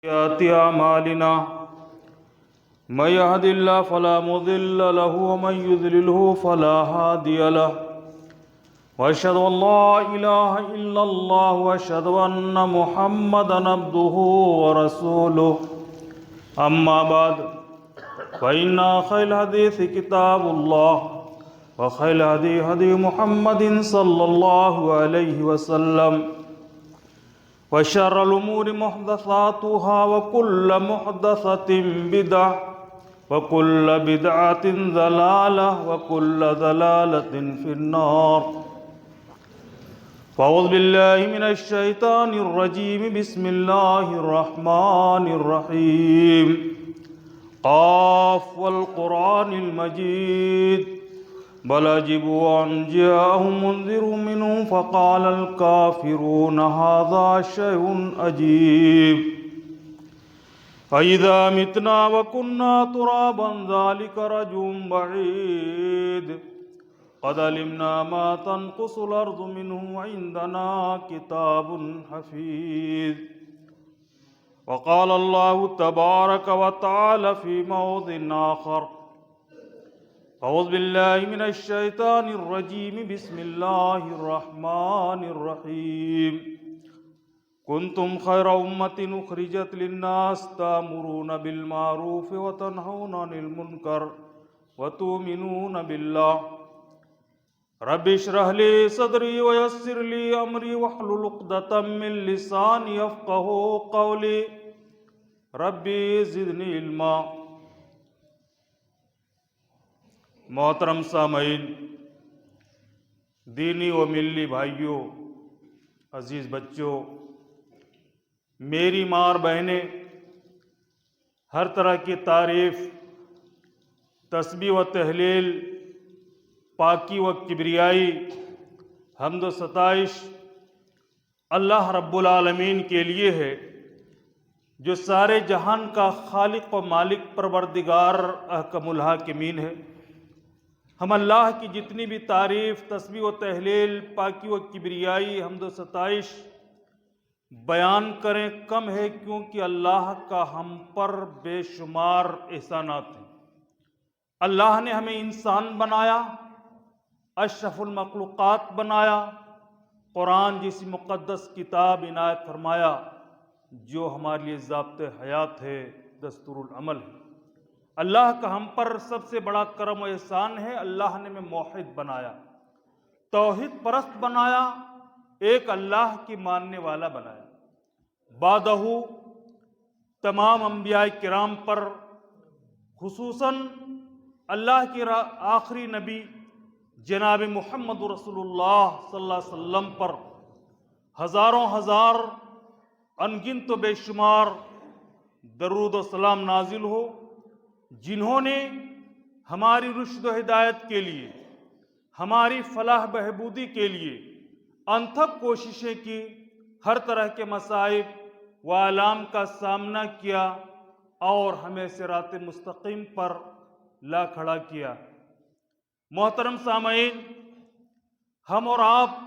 سيئات أعمالنا من يهد الله فلا مضل له ومن يضلله فلا هادي له وأشهد أن لا إله إلا الله وأشهد أن محمدا عبده ورسوله أما بعد فإن خير الحديث كتاب الله وخير الهدي هدي محمد صلى الله عليه وسلم وشر الأمور محدثاتها وكل محدثة بدعة وكل بدعة ضلالة وكل ضلالة في النار. فأعوذ بالله من الشيطان الرجيم. بسم الله الرحمن الرحيم. قاف والقرآن المجيد بل عجبوا أن جاءهم منذر منهم فقال الكافرون هذا شيء عجيب أإذا متنا وكنا ترابا ذلك رجل بعيد قد علمنا ما تنقص الأرض منهم وعندنا كتاب حفيظ. وقال الله تبارك وتعالى في موضع آخر أعوذ بالله من الشيطان الرجيم. بسم الله الرحمن الرحيم. كنتم خير أمة أخرجت للناس تأمرون بالمعروف وتنهون عن المنكر وتؤمنون بالله. رب اشرح لي صدري ويسر لي أمري واحلل عقدة من لساني يفقهوا قولي. ربي زدني علما. محترم سامعین، دینی و ملی بھائیوں، عزیز بچوں، میری ماں اور بہنیں، ہر طرح کی تعریف، تسبیح و تہلیل، پاکی و کبریائی، حمد و ستائش اللہ رب العالمین کے لیے ہے، جو سارے جہان کا خالق و مالک پروردگار احکم الحاکمین ہے. ہم اللہ کی جتنی بھی تعریف، تسبیح و تہلیل، پاکی و کبریائی، حمد و ستائش بیان کریں کم ہے، کیونکہ اللہ کا ہم پر بے شمار احسانات ہیں. اللہ نے ہمیں انسان بنایا، اشرف المخلوقات بنایا، قرآن جیسی مقدس کتاب عنایت فرمایا جو ہمارے لیے ضابطۂ حیات ہے، دستور العمل ہے. اللہ کا ہم پر سب سے بڑا کرم و احسان ہے، اللہ نے ہمیں موحد بنایا، توحید پرست بنایا، ایک اللہ کی ماننے والا بنایا. بعدہ تمام انبیاء کرام پر، خصوصاً اللہ کے آخری نبی جناب محمد رسول اللہ صلی اللہ علیہ وسلم پر ہزاروں ہزار انگنت و بے شمار درود و سلام نازل ہو، جنہوں نے ہماری رشد و ہدایت کے لیے، ہماری فلاح بہبودی کے لیے انتھک کوششیں کی، ہر طرح کے مصائب و آلام کا سامنا کیا اور ہمیں صراط مستقیم پر لا کھڑا کیا. محترم سامعین، ہم اور آپ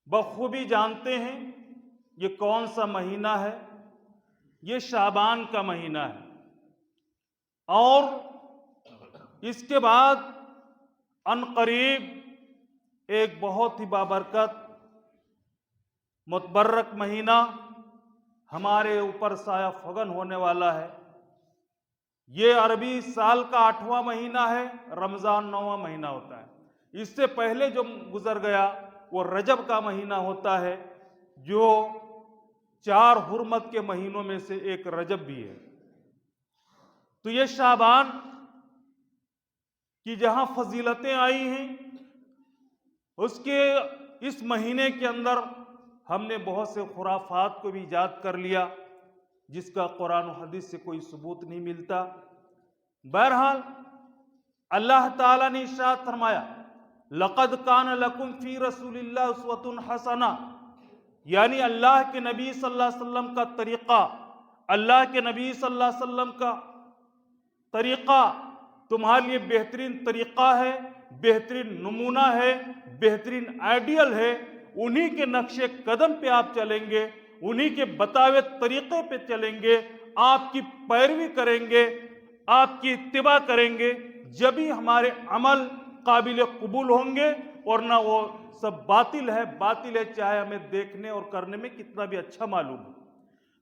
بخوبی جانتے ہیں یہ کون سا مہینہ ہے. یہ شعبان کا مہینہ ہے، اور اس کے بعد عنقریب ایک بہت ہی بابرکت متبرک مہینہ ہمارے اوپر سایہ فگن ہونے والا ہے. یہ عربی سال کا 8واں مہینہ ہے، رمضان 9واں مہینہ ہوتا ہے. اس سے پہلے جو گزر گیا وہ رجب کا مہینہ ہوتا ہے، جو 4 حرمت کے مہینوں میں سے ایک رجب بھی ہے. تو یہ شعبان کی جہاں فضیلتیں آئی ہیں، اس مہینے کے اندر ہم نے بہت سے خرافات کو بھی ایجاد کر لیا جس کا قرآن و حدیث سے کوئی ثبوت نہیں ملتا. بہرحال اللہ تعالیٰ نے ارشاد فرمایا لَقَدْ كَانَ لَكُمْ فِي رَسُولِ اللَّهِ أُسْوَةٌ حَسَنَةٌ، یعنی اللہ کے نبی صلی اللہ علیہ وسلم کا طریقہ، اللہ کے نبی صلی اللہ علیہ وسلم کا طریقہ تمہارے لیے بہترین طریقہ ہے، بہترین نمونہ ہے، بہترین آئیڈیل ہے. انہی کے نقش قدم پہ آپ چلیں گے انہی کے بتائے ہوئے طریقے پہ چلیں گے، آپ کی پیروی کریں گے، آپ کی اتباع کریں گے، جبھی ہمارے عمل قابل قبول ہوں گے، ورنہ وہ سب باطل ہے چاہے ہمیں دیکھنے اور کرنے میں کتنا بھی اچھا معلوم ہو۔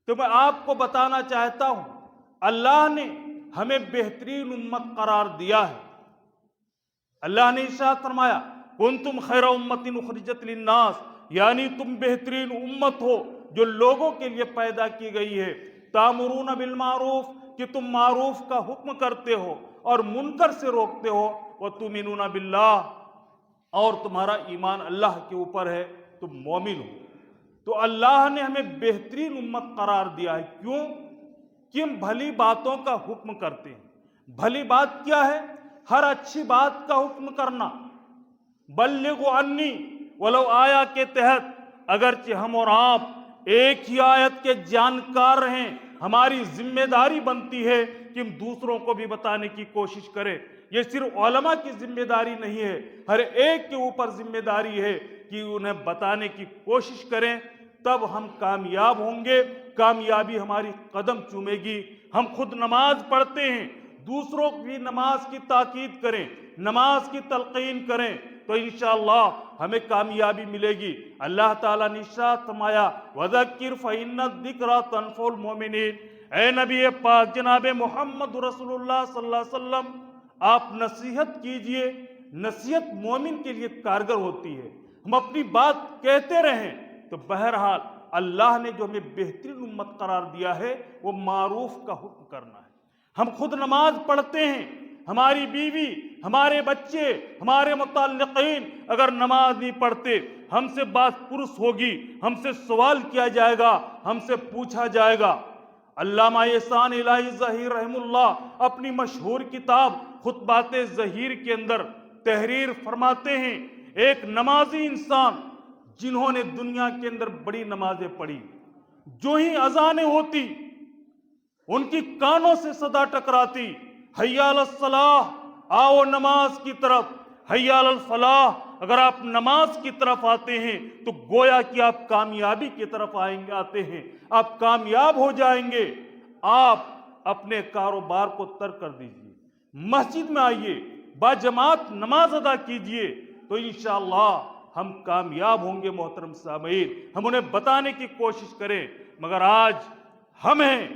تو میں آپ کو بتانا چاہتا ہوں، اللہ نے ہمیں بہترین امت قرار دیا ہے۔ اللہ نے ارشاد فرمایا کنتم خیر امت اخرجت للناس، یعنی تم بہترین امت ہو جو لوگوں کے لیے پیدا کی گئی ہے۔ تامرون بالمعروف، کہ تم معروف کا حکم کرتے ہو اور منکر سے روکتے ہو، وتؤمنون باللہ، اور تمہارا ایمان اللہ کے اوپر ہے، تم مومن ہو۔ تو اللہ نے ہمیں بہترین امت قرار دیا ہے۔ کیوں؟ کہ ہم بھلی باتوں کا حکم کرتے ہیں۔ بھلی بات کیا ہے؟ ہر اچھی بات کا حکم کرنا۔ بلغوا عنی ولو آیا کے تحت اگرچہ ہم اور آپ ایک ہی آیت کے جانکار رہیں، ہماری ذمہ داری بنتی ہے کہ ہم دوسروں کو بھی بتانے کی کوشش کریں۔ یہ صرف علماء کی ذمہ داری نہیں ہے، ہر ایک کے اوپر ذمہ داری ہے کہ انہیں بتانے کی کوشش کریں، تب ہم کامیاب ہوں گے، کامیابی ہماری قدم چومے گی۔ ہم خود نماز پڑھتے ہیں، دوسروں کی بھی نماز کی تاکید کریں، نماز کی تلقین کریں، تو انشاءاللہ ہمیں کامیابی ملے گی۔ اللہ تعالیٰ نے ارشاد فرمایا وَذَكِّرْ فَإِنَّ الذِّكْرَىٰ تَنفَعُ الْمُؤْمِنِينَ، اے نبی پاک جناب محمد رسول اللہ صلی اللہ علیہ وسلم، آپ نصیحت کیجئے، نصیحت مومن کے لیے کارگر ہوتی ہے۔ ہم اپنی بات کہتے رہیں، تو بہرحال اللہ نے جو ہمیں بہترین امت قرار دیا ہے وہ معروف کا حکم کرنا ہے۔ ہم خود نماز پڑھتے ہیں، ہماری بیوی، ہمارے بچے، ہمارے متعلقین اگر نماز نہیں پڑھتے، ہم سے بات پرس ہوگی، ہم سے سوال کیا جائے گا، ہم سے پوچھا جائے گا۔ علامہ احسان الہی ظہیر رحم اللہ اپنی مشہور کتاب خطبات ظہیر کے اندر تحریر فرماتے ہیں، ایک نمازی انسان جنہوں نے دنیا کے اندر بڑی نمازیں پڑھی، جو ہی اذانیں ہوتی ان کی کانوں سے صدا ٹکراتی، حی علی الصلاح، آؤ نماز کی طرف، حی علی الفلاح، اگر آپ نماز کی طرف آتے ہیں تو گویا کہ آپ کامیابی کی طرف آتے ہیں، آپ کامیاب ہو جائیں گے۔ آپ اپنے کاروبار کو ترک کر دیجئے، مسجد میں آئیے، باجماعت نماز ادا کیجئے، تو انشاءاللہ ہم کامیاب ہوں گے۔ محترم سامعین، ہم انہیں بتانے کی کوشش کریں، مگر آج ہمیں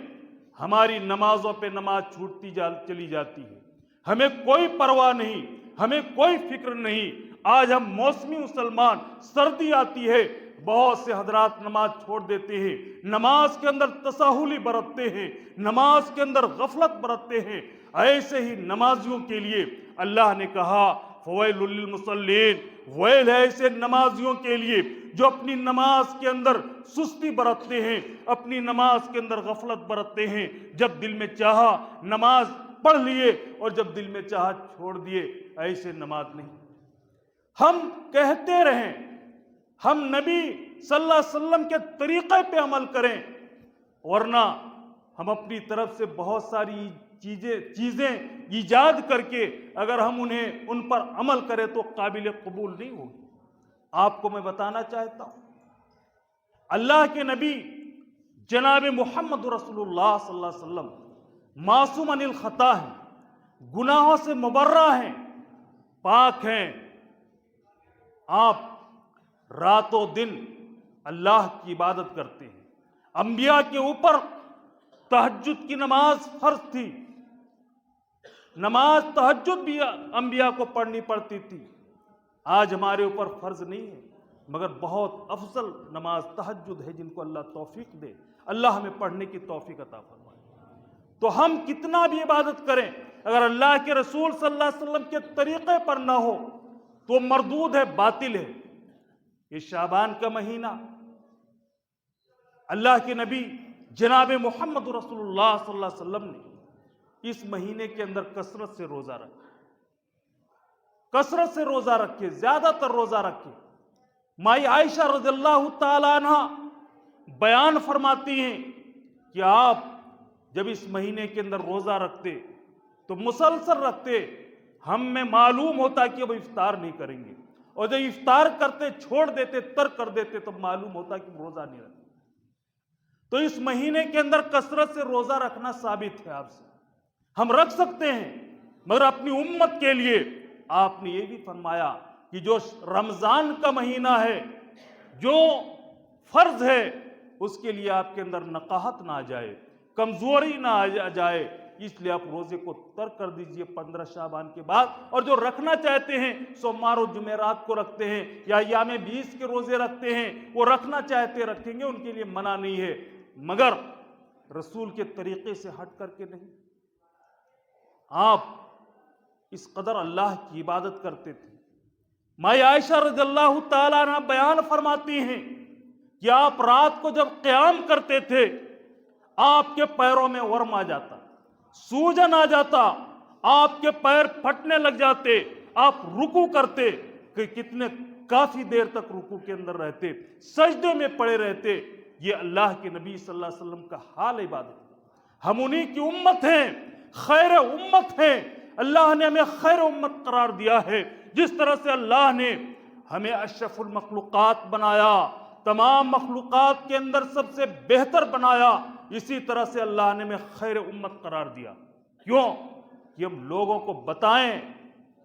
ہماری نمازوں پہ نماز چھوٹتی چلی جاتی ہے، ہمیں کوئی پرواہ نہیں، ہمیں کوئی فکر نہیں۔ آج ہم موسمی مسلمان، سردی آتی ہے، بہت سے حضرات نماز چھوڑ دیتے ہیں، نماز کے اندر تساہلی برتتے ہیں، نماز کے اندر غفلت برتتے ہیں۔ ایسے ہی نمازیوں کے لیے اللہ نے کہا فویل للمصلین، ویل ہے ایسے نمازیوں کے لیے جو اپنی نماز کے اندر سستی برتتے ہیں، اپنی نماز کے اندر غفلت برتتے ہیں۔ جب دل میں چاہا نماز پڑھ لیے اور جب دل میں چاہا چھوڑ دیے، ایسے نماز نہیں۔ ہم کہتے رہیں، ہم نبی صلی اللہ علیہ وسلم کے طریقے پہ عمل کریں، ورنہ ہم اپنی طرف سے بہت ساری چیزیں ایجاد کر کے اگر ہم ان پر عمل کریں تو قابل قبول نہیں ہوگی۔ آپ کو میں بتانا چاہتا ہوں، اللہ کے نبی جناب محمد رسول اللہ صلی اللہ علیہ وسلم معصوم عن الخطا ہیں، گناہوں سے مبرہ ہیں، پاک ہیں۔ آپ رات و دن اللہ کی عبادت کرتے ہیں۔ انبیاء کے اوپر تہجد کی نماز فرض تھی، نماز تہجد بھی انبیاء کو پڑھنی پڑتی تھی۔ آج ہمارے اوپر فرض نہیں ہے، مگر بہت افضل نماز تہجد ہے، جن کو اللہ توفیق دے، اللہ ہمیں پڑھنے کی توفیق عطا فرمائے۔ تو ہم کتنا بھی عبادت کریں، اگر اللہ کے رسول صلی اللہ علیہ وسلم کے طریقے پر نہ ہو تو مردود ہے، باطل ہے۔ یہ شعبان کا مہینہ، اللہ کے نبی جناب محمد رسول اللہ صلی اللہ علیہ وسلم نے اس مہینے کے اندر کثرت سے روزہ رکھے، کثرت سے روزہ رکھے، زیادہ تر روزہ رکھے۔ مائی عائشہ رضی اللہ تعالی عنہ بیان فرماتی ہیں کہ آپ جب اس مہینے کے اندر روزہ رکھتے تو مسلسل رکھتے، ہم میں معلوم ہوتا کہ اب افطار نہیں کریں گے، اور جب افطار کرتے چھوڑ دیتے، ترک کر دیتے، تو معلوم ہوتا کہ روزہ نہیں رکھتے۔ تو اس مہینے کے اندر کثرت سے روزہ رکھنا ثابت ہے آپ سے، ہم رکھ سکتے ہیں، مگر اپنی امت کے لیے آپ نے یہ بھی فرمایا کہ جو رمضان کا مہینہ ہے، جو فرض ہے، اس کے لیے آپ کے اندر نقاہت نہ آ جائے، کمزوری نہ آ جائے، اس لیے آپ روزے کو ترک کر دیجئے 15 شعبان کے بعد، اور جو رکھنا چاہتے ہیں سوموار و جمعرات کو رکھتے ہیں یا ایام 20 کے روزے رکھتے ہیں، وہ رکھنا چاہتے رکھیں گے، ان کے لیے منع نہیں ہے، مگر رسول کے طریقے سے ہٹ کر کے نہیں۔ آپ اس قدر اللہ کی عبادت کرتے تھے۔ ماں عائشہ رضی اللہ تعالیٰ عنہ بیان فرماتی ہیں کہ آپ رات کو جب قیام کرتے تھے، آپ کے پیروں میں ورم آ جاتا، سوجن آ جاتا، آپ کے پیر پھٹنے لگ جاتے، آپ رکوع کرتے کہ کتنے کافی دیر تک رکوع کے اندر رہتے، سجدے میں پڑے رہتے۔ یہ اللہ کے نبی صلی اللہ علیہ وسلم کا حال عبادت۔ ہم انہی کی امت ہیں، خیر امت ہیں، اللہ نے ہمیں خیر امت قرار دیا ہے۔ جس طرح سے اللہ نے ہمیں اشرف المخلوقات بنایا، تمام مخلوقات کے اندر سب سے بہتر بنایا، اسی طرح سے اللہ نے ہمیں خیر امت قرار دیا۔ کیوں کہ ہم لوگوں کو بتائیں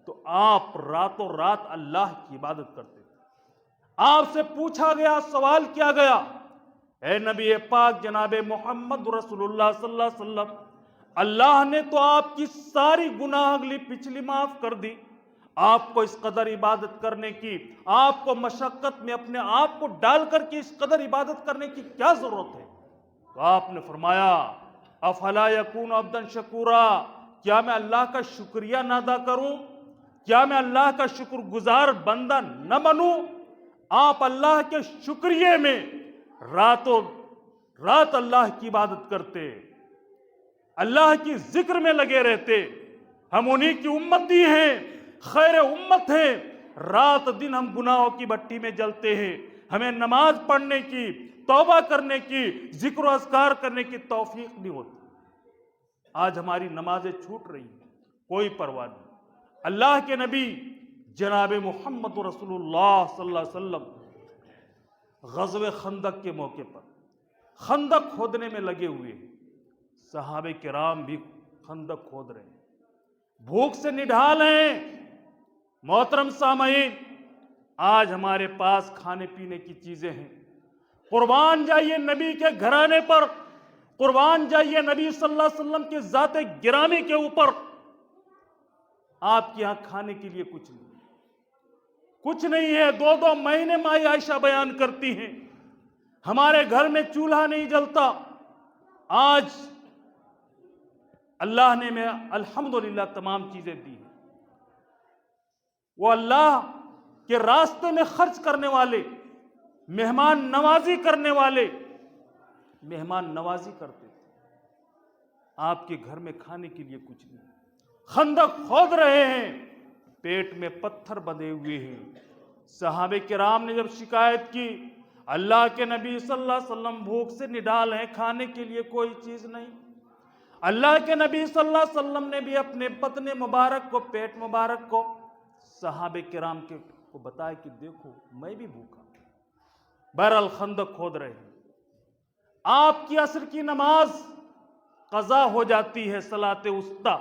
تو آپ راتوں رات اللہ کی عبادت کرتے تھے۔ آپ سے پوچھا گیا، سوال کیا گیا، اے نبی پاک جناب محمد رسول اللہ صلی اللہ علیہ وسلم، اللہ نے تو آپ کی ساری گناہ اگلی پچھلی معاف کر دی، آپ کو اس قدر عبادت کرنے کی، آپ کو مشقت میں اپنے آپ کو ڈال کر کے اس قدر عبادت کرنے کی کیا ضرورت ہے؟ تو آپ نے فرمایا افلا یکون عبدا شکورا، کیا میں اللہ کا شکریہ نہ ادا کروں؟ کیا میں اللہ کا شکر گزار بندہ نہ بنوں؟ آپ اللہ کے شکریہ میں راتوں رات اللہ کی عبادت کرتے، اللہ کی ذکر میں لگے رہتے۔ ہم انہی کی امتی ہیں، خیر امت ہیں، رات دن ہم گناہوں کی بھٹی میں جلتے ہیں، ہمیں نماز پڑھنے کی، توبہ کرنے کی، ذکر و اذکار کرنے کی توفیق نہیں ہوتی۔ آج ہماری نمازیں چھوٹ رہی ہیں، کوئی پرواہ نہیں۔ اللہ کے نبی جناب محمد رسول اللہ صلی اللہ علیہ وسلم غزوہ خندق کے موقع پر خندق کھودنے میں لگے ہوئے ہیں، صحابہ کرام بھی خندق کھود رہے ہیں، بھوک سے نڈھال ہیں۔ محترم سامعین، آج ہمارے پاس کھانے پینے کی چیزیں ہیں، قربان جائیے نبی کے گھرانے پر، قربان جائیے نبی صلی اللہ علیہ وسلم کے ذات گرامی کے اوپر، آپ کے یہاں کھانے کے لیے کچھ نہیں، کچھ نہیں ہے۔ 2 مہینے ماں عائشہ بیان کرتی ہیں ہمارے گھر میں چولہا نہیں جلتا۔ آج اللہ نے میں الحمدللہ تمام چیزیں دی ہیں۔ وہ اللہ کے راستے میں خرچ کرنے والے، مہمان نوازی کرنے والے مہمان نوازی کرتے تھے۔ آپ کے گھر میں کھانے کے لیے کچھ نہیں، خندق کھود رہے ہیں، پیٹ میں پتھر بندھے ہوئے ہیں۔ صحابہ کرام نے جب شکایت کی، اللہ کے نبی صلی اللہ علیہ وسلم بھوک سے نڈال ہیں، کھانے کے لیے کوئی چیز نہیں۔ اللہ کے نبی صلی اللہ علیہ وسلم نے بھی اپنے بدن مبارک کو، پیٹ مبارک کو صحابہ کرام کو بتایا کہ دیکھو میں بھی بھوکا۔ بہرحال خندق کھود رہے ہیں۔ آپ کی عصر کی نماز قضا ہو جاتی ہے، صلاۃ وسطیٰ،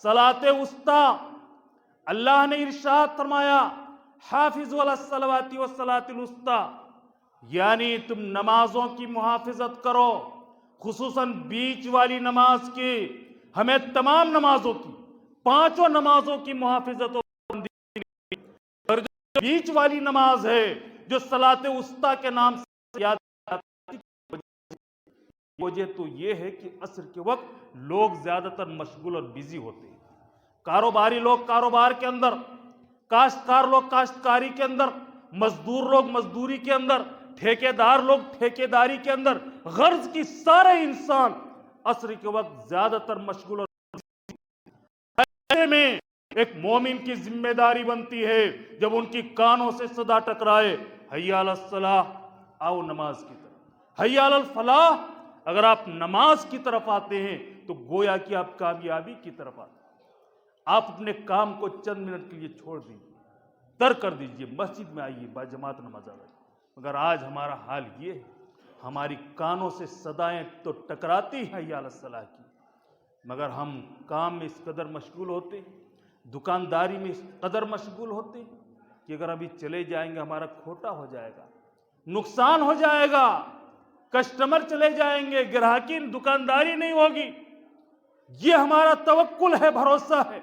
صلاۃ وسطیٰ۔ اللہ نے ارشاد فرمایا حافظوا علی الصلوات والصلاۃ الوسطیٰ، یعنی تم نمازوں کی محافظت کرو، خصوصاً بیچ والی نماز کی۔ ہمیں تمام نمازوں کی، 5 نمازوں کی محافظت اور جو بیچ والی نماز ہے، جو صلاۃ وسطیٰ کے نام سے یاد آتی ہے، وجہ تو یہ ہے کہ عصر کے وقت لوگ زیادہ تر مشغول اور بیزی ہوتے ہیں۔ کاروباری لوگ کاروبار کے اندر، کاشتکار لوگ کاشتکاری کے اندر، مزدور لوگ مزدوری کے اندر، ٹھیکیدار لوگ ٹھیکیداری کے اندر، غرض کی سارے انسان عصر کے وقت زیادہ تر مشغول اور ایسے میں ایک مومن کی ذمہ داری بنتی ہے جب ان کی کانوں سے صدا ٹکرائے حی علی الصلاۃ، آؤ نماز کی طرف، حی علی الفلاح، اگر آپ نماز کی طرف آتے ہیں تو گویا کہ آپ کامیابی کی طرف آتے ہیں۔ آپ اپنے کام کو چند منٹ کے لیے چھوڑ دیجیے، ترک کر دیجیے، مسجد میں آئیے، باجماعت نماز ادا۔ مگر آج ہمارا حال یہ ہے ہماری کانوں سے صدائیں تو ٹکراتی ہیں حی علی الصلاح کی، مگر ہم کام میں اس قدر مشغول ہوتے ہیں، دکانداری میں اس قدر مشغول ہوتے ہیں کہ اگر ابھی چلے جائیں گے ہمارا کھوٹا ہو جائے گا، نقصان ہو جائے گا، کسٹمر چلے جائیں گے، گراہکی دکانداری نہیں ہوگی۔ یہ ہمارا توکل ہے، بھروسہ ہے۔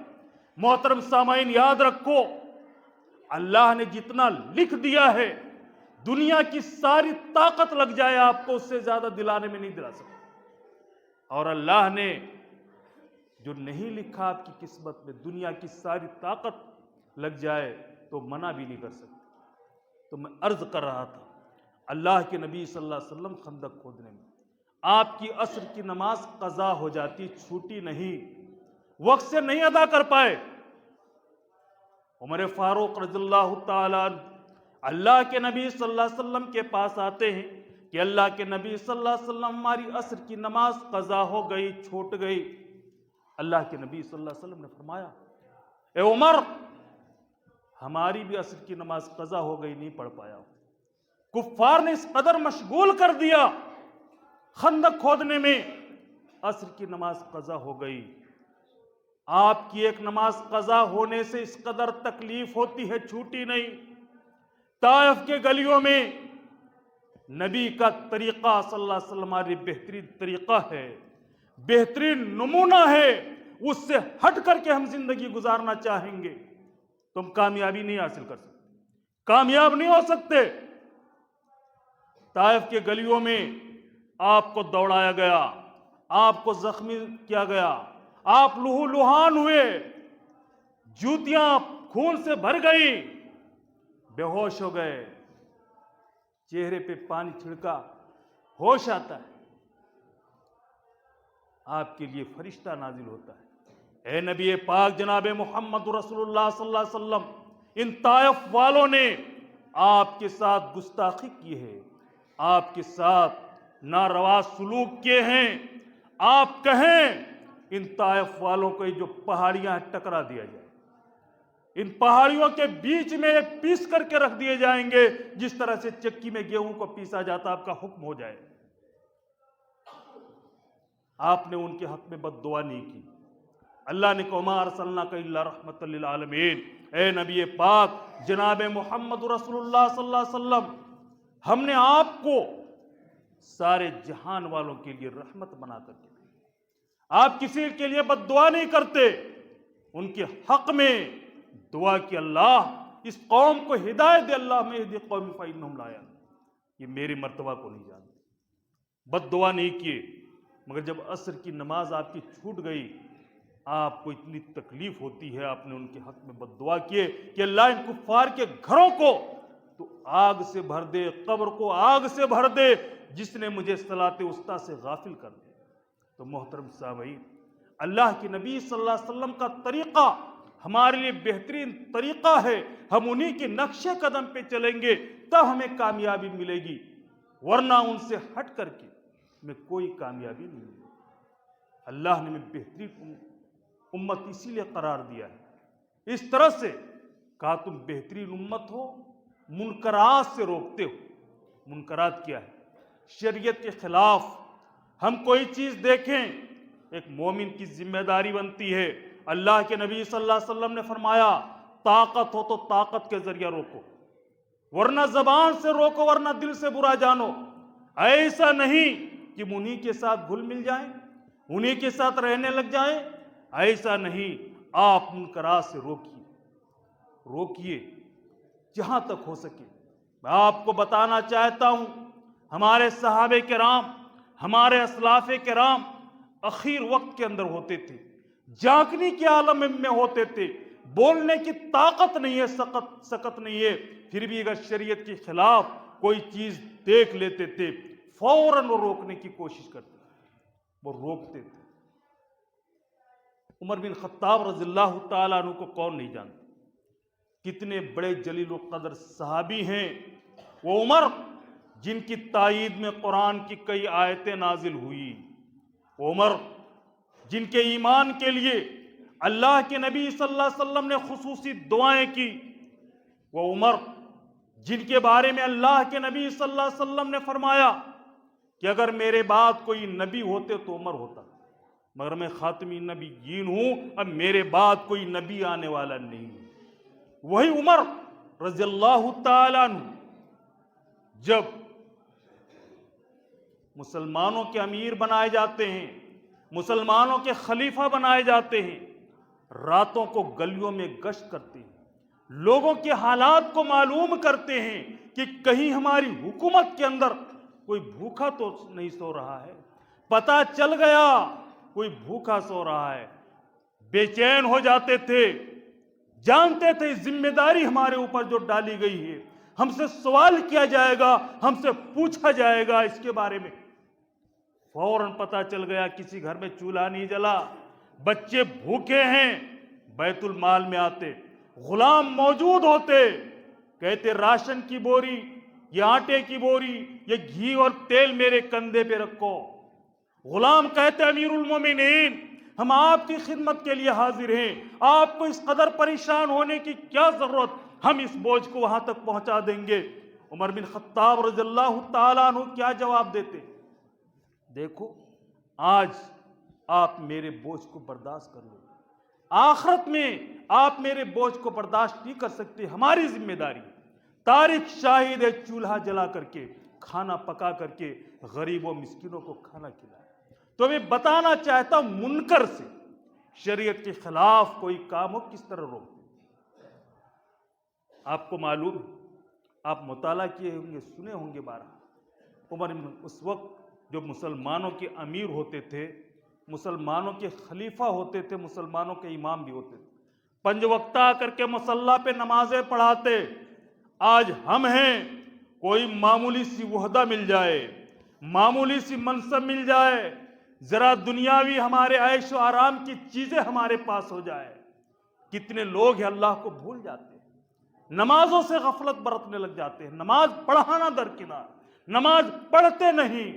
محترم سامعین یاد رکھو، اللہ نے جتنا لکھ دیا ہے دنیا کی ساری طاقت لگ جائے آپ کو اس سے زیادہ دلانے میں نہیں دلا سکتا، اور اللہ نے جو نہیں لکھا آپ کی قسمت میں دنیا کی ساری طاقت لگ جائے تو منع بھی نہیں کر سکتے۔ تو میں عرض کر رہا تھا، اللہ کے نبی صلی اللہ علیہ وسلم خندق کھودنے میں آپ کی عصر کی نماز قضا ہو جاتی، چھوٹی نہیں، وقت سے نہیں ادا کر پائے۔ عمر فاروق رضی اللہ تعالیٰ اللہ کے نبی صلی اللہ علیہ وسلم کے پاس آتے ہیں کہ اللہ کے نبی صلی اللہ علیہ وسلم ہماری عصر کی نماز قضا ہو گئی، چھوٹ گئی۔ اللہ کے نبی صلی اللہ علیہ وسلم نے فرمایا، اے عمر، ہماری بھی عصر کی نماز قضا ہو گئی، نہیں پڑھ پایا۔ کفار نے اس قدر مشغول کر دیا خندق کھودنے میں، عصر کی نماز قضا ہو گئی۔ آپ کی ایک نماز قضا ہونے سے اس قدر تکلیف ہوتی ہے، چھوٹی نہیں۔ طائف کے گلیوں میں نبی کا طریقہ صلی اللہ علیہ وسلم ہماری بہترین طریقہ ہے، بہترین نمونہ ہے، اس سے ہٹ کر کے ہم زندگی گزارنا چاہیں گے تو ہم کامیابی نہیں حاصل کر سکتے، کامیاب نہیں ہو سکتے۔ طائف کے گلیوں میں آپ کو دوڑایا گیا، آپ کو زخمی کیا گیا، آپ لہو لہان ہوئے، جوتیاں خون سے بھر گئی، بے ہوش ہو گئے، چہرے پہ پانی چھڑکا، ہوش آتا ہے، آپ کے لیے فرشتہ نازل ہوتا ہے، اے نبی پاک جناب محمد رسول اللہ صلی اللہ علیہ وسلم، ان طائف والوں نے آپ کے ساتھ گستاخی کی ہے، آپ کے ساتھ ناروا سلوک کیے ہیں، آپ کہیں ان طائف والوں کو جو پہاڑیاں ٹکرا دیا جائے، ان پہاڑیوں کے بیچ میں پیس کر کے رکھ دیے جائیں گے، جس طرح سے چکی میں گیہوں کو پیسا جاتا، آپ کا حکم ہو جائے۔ آپ نے ان کے حق میں بد دعا نہیں کی۔ اللہ نے کہا وَمَا أَرْسَلْنَاكَ إِلَّا رَحْمَةً لِلْعَالَمِينَ، اے نبی پاک جناب محمد رسول اللہ صلی اللہ علیہ وسلم، ہم نے آپ کو سارے جہان والوں کے لیے رحمت بنا کر کے بھیجا۔ آپ کسی کے لیے بد دعا نہیں کرتے، ان کے حق میں دعا کی اللہ اس قوم کو ہدایت دے، اللہ مہدی قوم فإنہم لا یعلمون، یہ میرے مرتبہ کو نہیں جانتے، بد دعا نہیں کیے۔ مگر جب عصر کی نماز آپ کی چھوٹ گئی، آپ کو اتنی تکلیف ہوتی ہے، آپ نے ان کے حق میں بد دعا کیے کہ اللہ ان کفار کے گھروں کو تو آگ سے بھر دے، قبر کو آگ سے بھر دے، جس نے مجھے صلاۃ وسطیٰ سے غافل کر دیا۔ تو محترم سامعین، اللہ کے نبی صلی اللہ علیہ وسلم کا طریقہ ہمارے لیے بہترین طریقہ ہے، ہم انہی کے نقش قدم پہ چلیں گے تب ہمیں کامیابی ملے گی، ورنہ ان سے ہٹ کر کے ہمیں کوئی کامیابی نہیں ملے گی۔ اللہ نے ہمیں بہترین امت اسی لیے قرار دیا ہے، اس طرح سے کہا تم بہترین امت ہو، منکرات سے روکتے ہو۔ منکرات کیا ہے؟ شریعت کے خلاف ہم کوئی چیز دیکھیں، ایک مومن کی ذمہ داری بنتی ہے۔ اللہ کے نبی صلی اللہ علیہ وسلم نے فرمایا طاقت ہو تو طاقت کے ذریعہ روکو، ورنہ زبان سے روکو، ورنہ دل سے برا جانو۔ ایسا نہیں کہ انہی کے ساتھ گھل مل جائیں، انہی کے ساتھ رہنے لگ جائیں، ایسا نہیں، آپ منکرات سے روکیے جہاں تک ہو سکے۔ میں آپ کو بتانا چاہتا ہوں، ہمارے صحابہ کرام، ہمارے اسلاف کرام اخیر وقت کے اندر ہوتے تھے، جاگنے کے عالم میں ہوتے تھے، بولنے کی طاقت نہیں ہے، سکت نہیں ہے، پھر بھی اگر شریعت کے خلاف کوئی چیز دیکھ لیتے تھے فوراً وہ روکنے کی کوشش کرتے تھے، وہ روکتے تھے۔ عمر بن خطاب رضی اللہ تعالیٰ عنہ کو کون نہیں جانتا؟ کتنے بڑے جلیل القدر صحابی ہیں وہ عمر، جن کی تائید میں قرآن کی کئی آیتیں نازل ہوئی، وہ عمر جن کے ایمان کے لیے اللہ کے نبی صلی اللہ علیہ وسلم نے خصوصی دعائیں کی، وہ عمر جن کے بارے میں اللہ کے نبی صلی اللہ علیہ وسلم نے فرمایا کہ اگر میرے بعد کوئی نبی ہوتے تو عمر ہوتا، مگر میں خاتمی نبیین ہوں، اب میرے بعد کوئی نبی آنے والا نہیں۔ وہی عمر رضی اللہ تعالیٰ عنہ جب مسلمانوں کے امیر بنائے جاتے ہیں، مسلمانوں کے خلیفہ بنائے جاتے ہیں، راتوں کو گلیوں میں گشت کرتے ہیں، لوگوں کے حالات کو معلوم کرتے ہیں کہ کہیں ہماری حکومت کے اندر کوئی بھوکا تو نہیں سو رہا ہے۔ پتہ چل گیا کوئی بھوکا سو رہا ہے، بے چین ہو جاتے تھے، جانتے تھے ذمہ داری ہمارے اوپر جو ڈالی گئی ہے، ہم سے سوال کیا جائے گا، ہم سے پوچھا جائے گا اس کے بارے میں۔ فوراً پتہ چل گیا کسی گھر میں چولہا نہیں جلا، بچے بھوکے ہیں، بیت المال میں آتے، غلام موجود ہوتے، کہتے راشن کی بوری، یہ آٹے کی بوری، یہ گھی اور تیل میرے کندھے پہ رکھو۔ غلام کہتے امیر المومنین ہم آپ کی خدمت کے لیے حاضر ہیں، آپ کو اس قدر پریشان ہونے کی کیا ضرورت، ہم اس بوجھ کو وہاں تک پہنچا دیں گے۔ عمر بن خطاب رضی اللہ تعالیٰ عنہ کیا جواب دیتے؟ دیکھو آج آپ میرے بوجھ کو برداشت کر لو، آخرت میں آپ میرے بوجھ کو برداشت نہیں کر سکتے، ہماری ذمہ داری۔ تاریخ شاہد ہے، چولہا جلا کر کے، کھانا پکا کر کے غریبوں مسکینوں کو کھانا کھلایا۔ تو میں بتانا چاہتا ہوں منکر سے، شریعت کے خلاف کوئی کام ہو کس طرح روکتے۔ آپ کو معلوم ہے، آپ مطالعہ کیے ہوں گے، سنے ہوں گے بارہ، عمر اس وقت جو مسلمانوں کے امیر ہوتے تھے، مسلمانوں کے خلیفہ ہوتے تھے، مسلمانوں کے امام بھی ہوتے تھے، 5 وقتہ آ کر کے مصلی پہ نمازیں پڑھاتے۔ آج ہم ہیں، کوئی معمولی سی وحدہ مل جائے، معمولی سی منصب مل جائے، ذرا دنیاوی ہمارے عیش و آرام کی چیزیں ہمارے پاس ہو جائے، کتنے لوگ ہیں اللہ کو بھول جاتے ہیں، نمازوں سے غفلت برتنے لگ جاتے ہیں، نماز پڑھانا درکنار، نماز پڑھتے نہیں،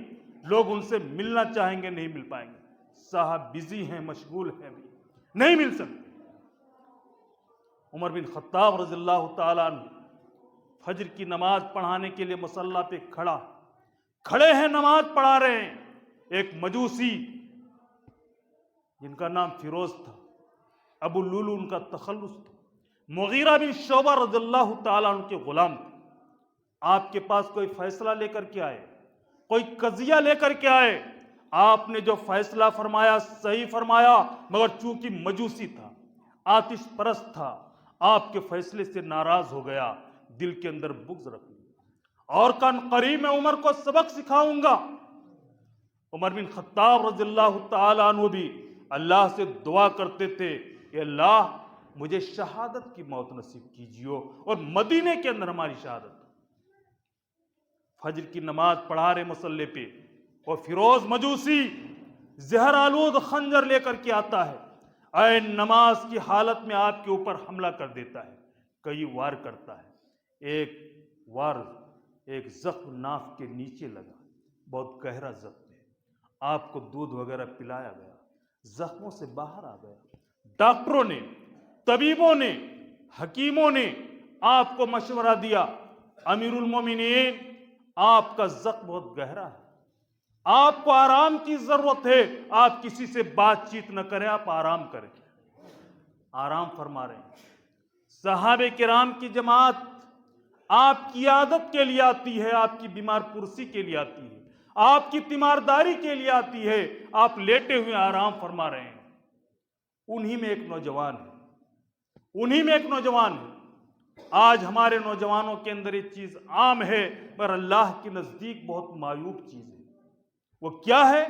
لوگ ان سے ملنا چاہیں گے نہیں مل پائیں گے، صاحب بزی ہیں، مشغول ہیں، بھی نہیں مل سکتے۔ عمر بن خطاب رضی اللہ تعالیٰ عنہ فجر کی نماز پڑھانے کے لیے مصلی پہ کھڑے ہیں، نماز پڑھا رہے ہیں۔ ایک مجوسی جن کا نام فیروز تھا، ابو لولو ان کا تخلص تھا، مغیرہ بن شعبہ رضی اللہ تعالیٰ عنہ کے غلام تھے، آپ کے پاس کوئی فیصلہ لے کر کے آئے، کوئی قضیہ لے کر کے آئے، آپ نے جو فیصلہ فرمایا صحیح فرمایا، مگر چونکہ مجوسی تھا، آتش پرست تھا، آپ کے فیصلے سے ناراض ہو گیا، دل کے اندر بغض رکھ لیا، اور کان قریب میں عمر کو سبق سکھاؤں گا۔ عمر بن خطاب رضی اللہ تعالیٰ عنہ بھی اللہ سے دعا کرتے تھے کہ اللہ مجھے شہادت کی موت نصیب کیجیے اور مدینے کے اندر ہماری شہادت۔ فجر کی نماز پڑھا رہے مصلی پہ، اور فیروز مجوسی زہر آلود خنجر لے کر کے آتا ہے، اے نماز کی حالت میں آپ کے اوپر حملہ کر دیتا ہے، کئی وار کرتا ہے، ایک وار ایک زخم ناف کے نیچے لگا، بہت گہرا زخم ہے، آپ کو دودھ وغیرہ پلایا گیا، زخموں سے باہر آ گیا، ڈاکٹروں نے، طبیبوں نے، حکیموں نے آپ کو مشورہ دیا، امیر المومنین آپ کا زخم بہت گہرا ہے، آپ کو آرام کی ضرورت ہے، آپ کسی سے بات چیت نہ کریں، آپ آرام کریں۔ آرام فرما رہے ہیں۔ صحابہ کرام کی جماعت آپ کی عادت کے لیے آتی ہے، آپ کی بیمار پرسی کے لیے آتی ہے، آپ کی تیمارداری کے لیے آتی ہے، آپ لیٹے ہوئے آرام فرما رہے ہیں۔ انہی میں ایک نوجوان ہے، آج ہمارے نوجوانوں کے اندر یہ چیز عام ہے، پر اللہ کے نزدیک بہت معیوب چیز ہے۔ وہ کیا ہے؟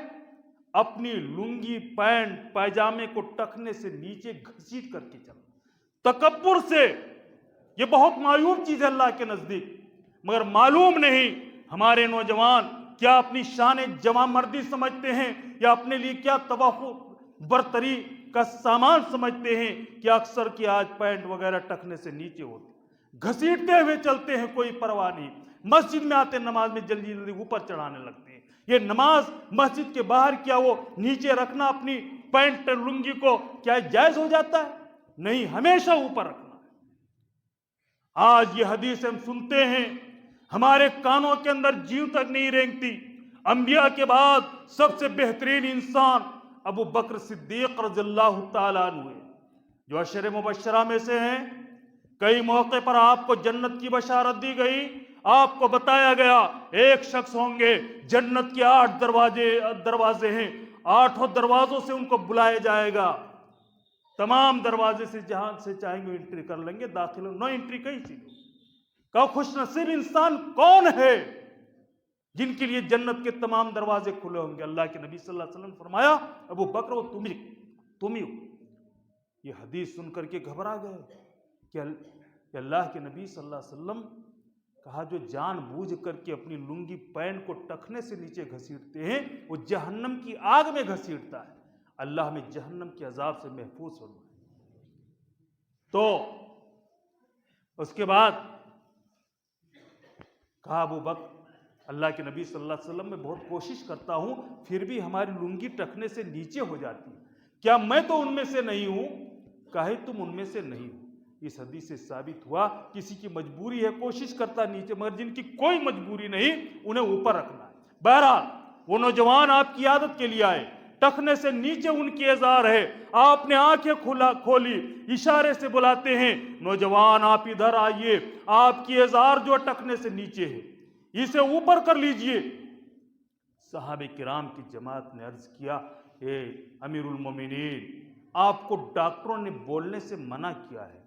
اپنی لنگی، پینٹ، پائجامے کو ٹخنے سے نیچے گھسیٹ کر کے چلنا، تکبر سے۔ یہ بہت معیوب چیز ہے اللہ کے نزدیک، مگر معلوم نہیں ہمارے نوجوان کیا اپنی شان جوان مردی سمجھتے ہیں، یا اپنے لیے کیا توافق برتری کا سامان سمجھتے ہیں کہ اکثر کی آج پینٹ وغیرہ ٹخنے سے نیچے ہوتے، گھسیٹتے ہوئے چلتے ہیں، کوئی پرواہ نہیں۔ مسجد میں آتے نماز میں جلدی جلدی اوپر چڑھانے لگتے ہیں۔ یہ نماز مسجد کے باہر کیا وہ نیچے رکھنا اپنی پینٹ لنگی کو کیا جائز ہو جاتا ہے؟ نہیں، ہمیشہ اوپر رکھنا ہے۔ آج یہ حدیث ہم سنتے ہیں، ہمارے کانوں کے اندر جیو تک نہیں رینگتی، انبیاء کے بعد سب سے بہترین انسان ابو بکر صدیق رضی اللہ تعالیٰ عنہ ہوئے، جو عشر مبشرہ میں سے ہیں۔ کئی موقع پر آپ کو جنت کی بشارت دی گئی، آپ کو بتایا گیا ایک شخص ہوں گے، جنت کے 8 دروازے ہیں، 8 دروازوں سے ان کو بلایا جائے گا، تمام دروازے سے جہاں سے چاہیں گے انٹری کر لیں گے، داخل نو انٹری کہیں سی۔ کہ خوش نصیب انسان کون ہے جن کے لیے جنت کے تمام دروازے کھلے ہوں گے؟ اللہ کے نبی صلی اللہ علیہ وسلم نے فرمایا ابو بکر وہ تم ہی ہو۔ یہ حدیث سن کر کے گھبرا گئے کہ اللہ کے نبی صلی اللہ علیہ وسلم کہا جو جان بوجھ کر کے اپنی لنگی پین کو ٹخنے سے نیچے گھسیٹتے ہیں وہ جہنم کی آگ میں گھسیٹتا ہے، اللہ ہمیں جہنم کے عذاب سے محفوظ فرمائے۔ تو اس کے بعد کہا ابو بکر اللہ کے نبی صلی اللہ علیہ وسلم میں بہت کوشش کرتا ہوں پھر بھی ہماری لنگی ٹخنے سے نیچے ہو جاتی ہے، کیا میں تو ان میں سے نہیں ہوں؟ کہے تم ان میں سے نہیں ہو۔ اس حدیث سے ثابت ہوا کسی کی مجبوری ہے کوشش کرتا نیچے، مگر جن کی کوئی مجبوری نہیں انہیں اوپر رکھنا ہے۔ بہرحال وہ نوجوان آپ کی عادت کے لیے آئے، ٹخنے سے نیچے ان کی ازار ہے، آپ نے آنکھیں کھولی، اشارے سے بلاتے ہیں نوجوان آپ ادھر آئیے، آپ کی ازار جو ٹخنے سے نیچے ہے اسے اوپر کر لیجئے۔ صحابہ کرام کی جماعت نے عرض کیا اے امیر المومنین، آپ کو ڈاکٹروں نے بولنے سے منع کیا ہے،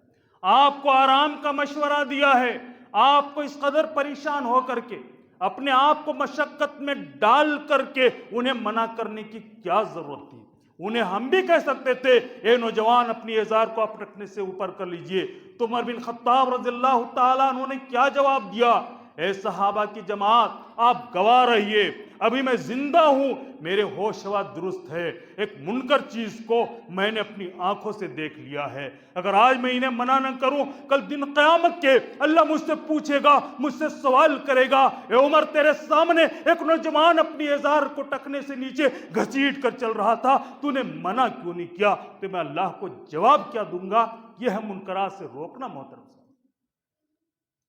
آپ کو آرام کا مشورہ دیا ہے، آپ کو اس قدر پریشان ہو کر کے اپنے آپ کو مشقت میں ڈال کر کے انہیں منع کرنے کی کیا ضرورت تھی؟ انہیں ہم بھی کہہ سکتے تھے اے نوجوان اپنی ازار کو اپ رکھنے سے اوپر کر لیجئے۔ تو عمر بن خطاب رضی اللہ تعالیٰ عنہ نے کیا جواب دیا؟ اے صحابہ کی جماعت آپ گواہ رہیے، ابھی میں زندہ ہوں، میرے ہوش و درست ہے، ایک منکر چیز کو میں نے اپنی آنکھوں سے دیکھ لیا ہے، اگر آج میں انہیں منع نہ کروں کل دن قیامت کے اللہ مجھ سے پوچھے گا، مجھ سے سوال کرے گا اے عمر تیرے سامنے ایک نوجوان اپنی ازار کو ٹخنے سے نیچے گھسیٹ کر چل رہا تھا، تو نے منع کیوں نہیں کیا؟ تو میں اللہ کو جواب کیا دوں گا؟ یہ ہے منکرات سے روکنا محترم صاحب۔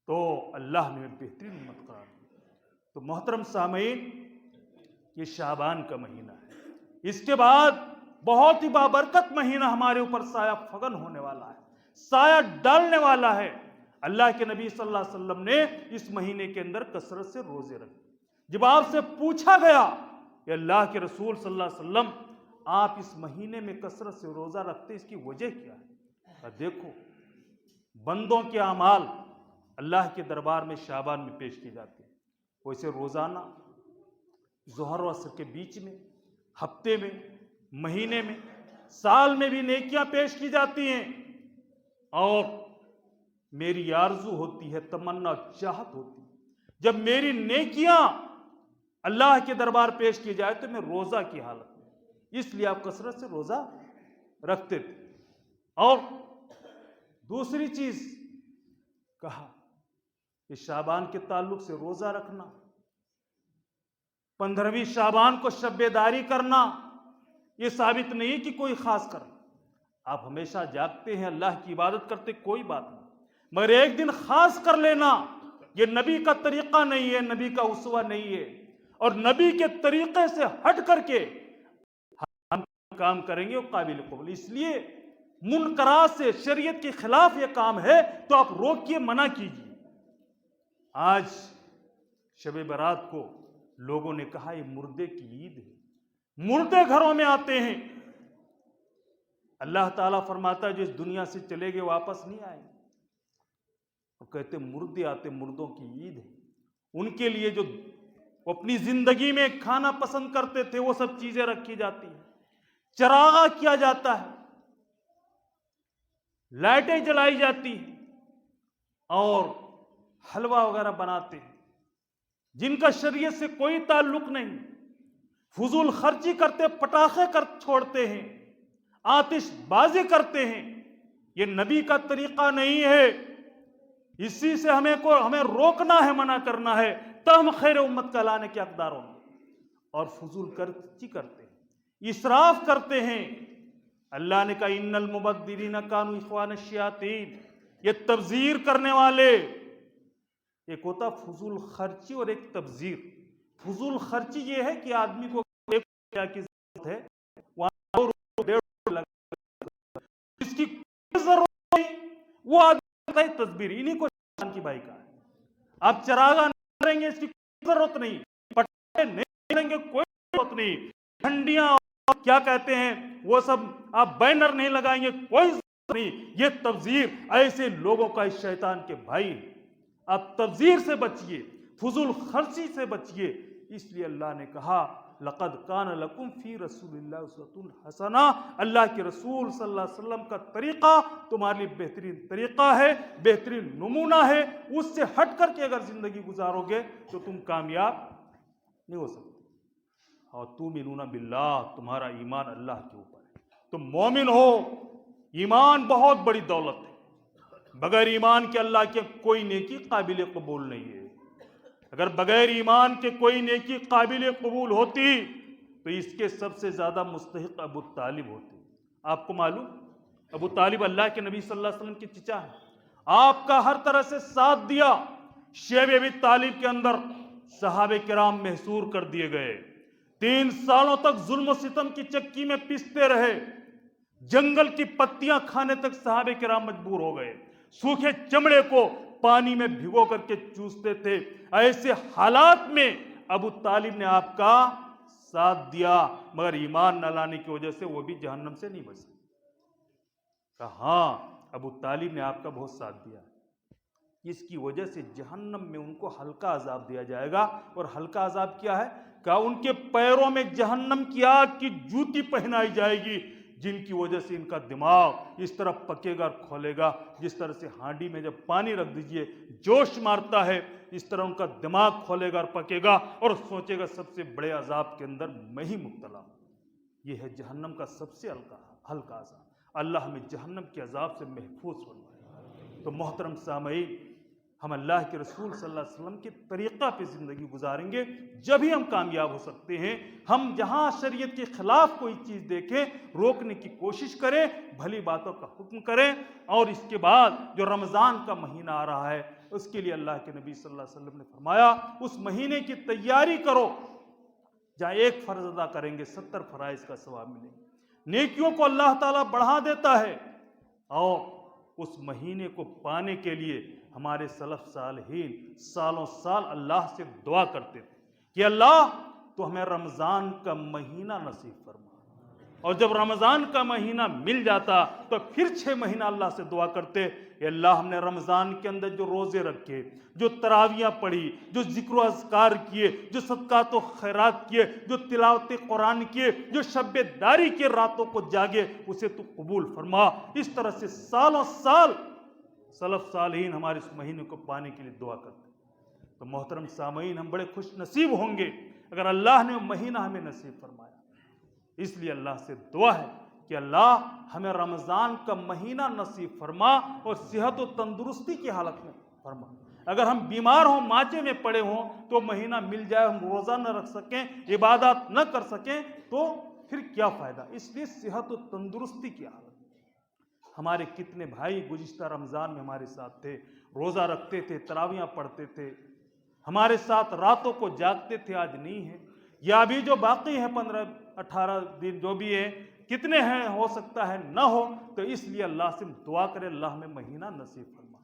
تو اللہ نے بہترین امت قرار دی۔ تو محترم سامعین یہ شعبان کا مہینہ ہے، اس کے بعد بہت ہی بابرکت مہینہ ہمارے اوپر سایہ فگن ہونے والا ہے، سایہ ڈالنے والا ہے۔ اللہ کے نبی صلی اللہ علیہ وسلم نے اس مہینے کے اندر کثرت سے روزے رکھے۔ جب آپ سے پوچھا گیا کہ اللہ کے رسول صلی اللہ علیہ وسلم آپ اس مہینے میں کثرت سے روزہ رکھتے اس کی وجہ کیا ہے؟ دیکھو بندوں کے اعمال اللہ کے دربار میں شعبان میں پیش کی جاتے ہیں، ویسے روزانہ ظہر و عصر کے بیچ میں، ہفتے میں، مہینے میں، سال میں بھی نیکیاں پیش کی جاتی ہیں، اور میری آرزو ہوتی ہے، تمنا چاہت ہوتی ہے جب میری نیکیاں اللہ کے دربار پیش کی جائے تو میں روزہ کی حالت میں، اس لیے آپ کثرت سے روزہ رکھتے تھے۔ اور دوسری چیز کہا کہ شعبان کے تعلق سے روزہ رکھنا، 15ویں شعبان کو شب بیداری کرنا، یہ ثابت نہیں کہ کوئی خاص کرنا، آپ ہمیشہ جاگتے ہیں اللہ کی عبادت کرتے کوئی بات نہیں، مگر ایک دن خاص کر لینا یہ نبی کا طریقہ نہیں ہے، نبی کا اسوہ نہیں ہے، اور نبی کے طریقے سے ہٹ کر کے ہم کام کریں گے وہ قابل قبول۔ اس لیے منکرات سے، شریعت کے خلاف یہ کام ہے تو آپ روکیے، منع کیجیے۔ آج شب برات کو لوگوں نے کہا یہ مردے کی عید ہے، مردے گھروں میں آتے ہیں، اللہ تعالیٰ فرماتا ہے جو اس دنیا سے چلے گئے واپس نہیں آئے، وہ کہتے مردے آتے، مردوں کی عید ہے، ان کے لیے جو اپنی زندگی میں کھانا پسند کرتے تھے وہ سب چیزیں رکھی جاتی ہیں، چراغاں کیا جاتا ہے، لائٹیں جلائی جاتی ہیں، اور حلوہ وغیرہ بناتے ہیں جن کا شریعت سے کوئی تعلق نہیں، فضول خرچی کرتے، پٹاخے چھوڑتے ہیں، آتش بازی کرتے ہیں، یہ نبی کا طریقہ نہیں ہے، اسی سے ہمیں روکنا ہے، منع کرنا ہے، تو ہم خیر امت کہلانے کے حقدار ہوں گے۔ اور فضول خرچی کرتے ہیں، اسراف کرتے ہیں، اللہ نے کہا ان المبذرین کانوا اخوان الشیاطین، یہ تبذیر کرنے والے، ایک ہوتا فضول خرچی اور ایک تبذیر۔ فضول خرچی یہ ہے کہ آدمی کو ایک روپیہ کی ضرورت ہے، وہاں 2 روپے 1.5 روپے لگا، اس کی کوئی ضرورت نہیں، وہ آدمی ہے تدبیر، انہیں کو شیطان کی بھائی کہا ہے۔ آپ چراغاں نہیں کریں گے، اس کی کوئی ضرورت نہیں، پٹاخے نہیں کریں گے، کوئی ضرورت نہیں، ٹھنڈیاں اور کیا کہتے ہیں وہ سب آپ بینر نہیں لگائیں گے، کوئی ضرورت نہیں۔ یہ تبذیر ایسے لوگوں کا اس شیطان کے بھائی ہے۔ آپ تبذیر سے بچیے، فضول خرچی سے بچیے، اس لیے اللہ نے کہا لقد کان لکم فی رسول اللہ اسوۃ حسنہ، اللہ کے رسول صلی اللہ علیہ وسلم کا طریقہ تمہارے لیے بہترین طریقہ ہے، بہترین نمونہ ہے، اس سے ہٹ کر کے اگر زندگی گزارو گے تو تم کامیاب نہیں ہو سکتے۔ اور تؤمنون باللہ، تمہارا ایمان اللہ کے اوپر ہے، تم مومن ہو، ایمان بہت بڑی دولت ہے، بغیر ایمان کے اللہ کے کوئی نیکی قابل قبول نہیں ہے۔ اگر بغیر ایمان کے کوئی نیکی قابل قبول ہوتی تو اس کے سب سے زیادہ مستحق ابو طالب ہوتے۔ آپ کو معلوم ابو طالب اللہ کے نبی صلی اللہ علیہ وسلم کے چچا ہیں، آپ کا ہر طرح سے ساتھ دیا، شیب ابی طالب کے اندر صحابہ کرام محصور کر دیے گئے، 3 سالوں تک ظلم و ستم کی چکی میں پیستے رہے، جنگل کی پتیاں کھانے تک صحابہ کرام مجبور ہو گئے، سوکھے چمڑے کو پانی میں بھگو کر کے چوستے تھے۔ ایسے حالات میں ابو طالب نے آپ کا ساتھ دیا، مگر ایمان نہ لانے کی وجہ سے وہ بھی جہنم سے نہیں بچ سکے۔ کہا ہاں ابو طالب نے آپ کا بہت ساتھ دیا، اس کی وجہ سے جہنم میں ان کو ہلکا عذاب دیا جائے گا۔ اور ہلکا عذاب کیا ہے؟ کہا ان کے پیروں میں جہنم کی آگ کی جوتی پہنائی جائے گی، جن کی وجہ سے ان کا دماغ اس طرح پکے گا اور کھولے گا، جس طرح سے ہانڈی میں جب پانی رکھ دیجئے جوش مارتا ہے، اس طرح ان کا دماغ کھولے گا اور پکے گا اور سوچے گا سب سے بڑے عذاب کے اندر میں ہی مبتلا ہوں۔ یہ ہے جہنم کا سب سے ہلکا عذاب۔ اللہ ہمیں جہنم کے عذاب سے محفوظ فرمائے۔ تو محترم سامعین، ہم اللہ کے رسول صلی اللہ علیہ وسلم کے طریقہ پہ زندگی گزاریں گے جب ہی ہم کامیاب ہو سکتے ہیں۔ ہم جہاں شریعت کے خلاف کوئی چیز دیکھیں روکنے کی کوشش کریں، بھلی باتوں کا حکم کریں۔ اور اس کے بعد جو رمضان کا مہینہ آ رہا ہے اس کے لیے اللہ کے نبی صلی اللہ علیہ وسلم نے فرمایا اس مہینے کی تیاری کرو، جہاں 1 فرض ادا کریں گے 70 فرائض کا ثواب ملے گا۔ نیکیوں کو اللہ تعالیٰ بڑھا دیتا ہے۔ اور اس مہینے کو پانے کے لیے ہمارے سلف صالحین سالوں سال اللہ سے دعا کرتے تھے کہ اللہ تو ہمیں رمضان کا مہینہ نصیب فرما۔ اور جب رمضان کا مہینہ مل جاتا تو پھر 6 مہینہ اللہ سے دعا کرتے کہ اللہ ہم نے رمضان کے اندر جو روزے رکھے، جو تراویاں پڑھی، جو ذکر و اذکار کیے، جو صدقات و خیرات کیے، جو تلاوت قرآن کیے، جو شب داری کے راتوں کو جاگے، اسے تو قبول فرما۔ اس طرح سے سالوں سال سلف صالحین ہمارے اس مہینے کو پانے کے لیے دعا کرتے۔ تو محترم سامعین، ہم بڑے خوش نصیب ہوں گے اگر اللہ نے وہ مہینہ ہمیں نصیب فرمایا۔ اس لیے اللہ سے دعا ہے کہ اللہ ہمیں رمضان کا مہینہ نصیب فرما اور صحت و تندرستی کی حالت میں فرما۔ اگر ہم بیمار ہوں، مانچے میں پڑے ہوں، تو مہینہ مل جائے، ہم روزہ نہ رکھ سکیں، عبادات نہ کر سکیں تو پھر کیا فائدہ؟ اس لیے صحت و تندرستی کی حالت۔ ہمارے کتنے بھائی گزشتہ رمضان میں ہمارے ساتھ تھے، روزہ رکھتے تھے، تراویاں پڑھتے تھے، ہمارے ساتھ راتوں کو جاگتے تھے، آج نہیں ہیں، یا ابھی جو باقی ہیں 15-18 دن جو بھی ہیں، کتنے ہیں، ہو سکتا ہے نہ ہو۔ تو اس لیے اللہ سے دعا کرے اللہ ہمیں مہینہ نصیب فرما،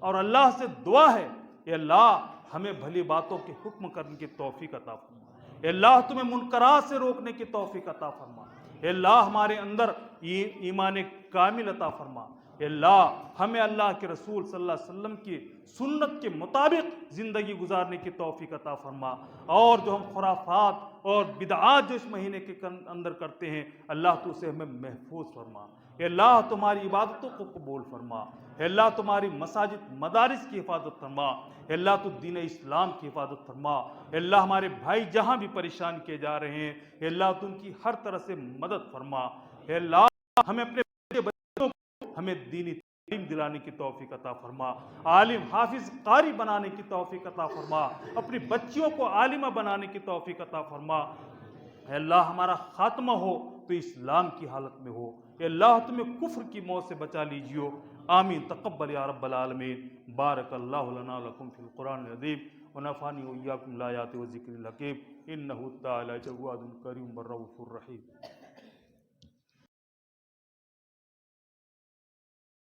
اور اللہ سے دعا ہے کہ اللہ ہمیں بھلی باتوں کے حکم کرنے کی توفیق عطا فرما، اے اللہ تمہیں منکرات سے روکنے کی توفیق عطا فرما، اے اللہ ہمارے اندر ایمان کامل عطا فرما، اے اللہ ہمیں اللہ کے رسول صلی اللہ علیہ وسلم کی سنت کے مطابق زندگی گزارنے کی توفیق عطا فرما، اور جو ہم خرافات اور بدعات جو اس مہینے کے اندر کرتے ہیں اللہ تو اسے ہمیں محفوظ فرما، اے اللہ تمہاری عبادتوں کو قبول فرما، اے اللہ تمہاری مساجد مدارس کی حفاظت فرما، اے اللہ تو دین اسلام کی حفاظت فرما، اے اللہ ہمارے بھائی جہاں بھی پریشان کیے جا رہے ہیں اے اللہ تو ان کی ہر طرح سے مدد فرما، اے اللہ ہمیں اپنے بچوں کو ہمیں دینی تعلیم دلانے کی توفیق عطا فرما، عالم حافظ قاری بنانے کی توفیق عطا فرما، اپنی بچیوں کو عالمہ بنانے کی توفیق عطا فرما، اے اللہ ہمارا خاتمہ ہو تو اسلام کی حالت میں ہو، اے اللہ تمہیں کفر کی موت سے بچا لیجیو، آمین تقبل یا رب العالمین۔ بارک اللہ لنا لکم فی القرآن العظیم ونفعني وإياكم الآيات والذكر الحكيم إنه تعالى جواد كريم الرؤوف الرحيم.